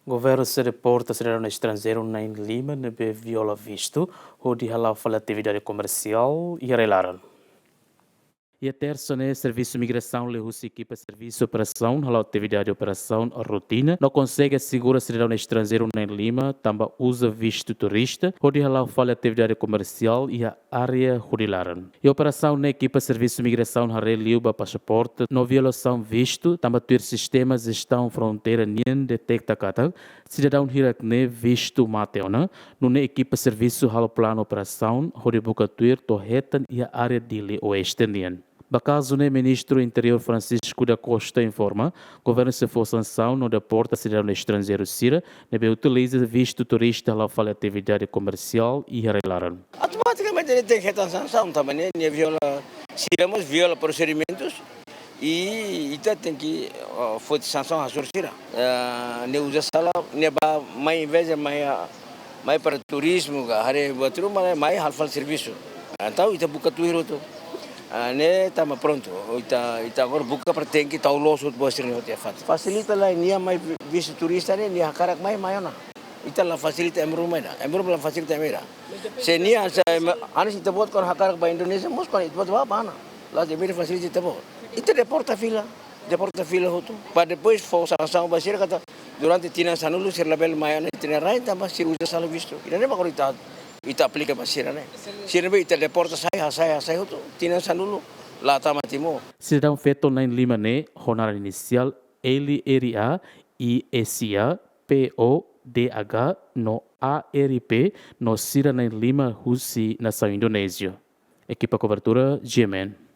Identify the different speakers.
Speaker 1: Governo se reporta cidadão estrangeiro em Lima, nebe viola visto, onde halau fala atividade comercial e relaram. E a terceira, serviço de migração, lehus equipa serviço operação, halau atividade de operação, a rotina, não consegue assegurar cidadão estrangeiro em Lima, também usa visto turista, onde halau fala atividade comercial e a área rudilaram. E a operação na equipa serviço de migração, haré liuba passaporte, não violação visto, também ter sistemas estão fronteira nien detecta kata, cidadão hirak ne visto mateona, no na equipa serviço halau plano operação, onde buka tuir tohetan e a área de oeste nien. Bacaso o ministro do Interior Francisco da Costa informa, o governo se for sanção no deporta cidadão estrangeiro Sira, nebe utiliza visto turista lá fala atividade comercial e relaram.
Speaker 2: Automaticamente ele tem que ter sanção também, né? Siramos viola procedimentos e então tem que foi sanção a sortira. Ne usa sala ne ba mais inveja mais para turismo, hari buat rumah mais hal serviço. Então ita buka tuiro tu. Ne tama pronto, ita agora buka para tem que tauloso buat sini hotel fat. Facilita lá nia mais visto turista ne nia karak mais maiona. Ita la facilita emrumah na, emrumah la facilita emira. Se nia anis ita buat kon hakarak ba Indonesia mus kon ita buat apa na. Lá de vir facilita ita buat. Ita deporta fila hotu. Para depois for sanção basir kata durante tina sanulu sir label maiona tina rain tambah sir usa sala visto. Ina ne ba korita ita aplica basir ne. Sir be ita deporta saya hotu tina sanulu lá tamatimo.
Speaker 1: Cidadão feito na Lima ne, honorar inicial LRA ISA PODH no ARP no Sira na Lima, Rússia, nação Indonésia. Equipa cobertura GMN.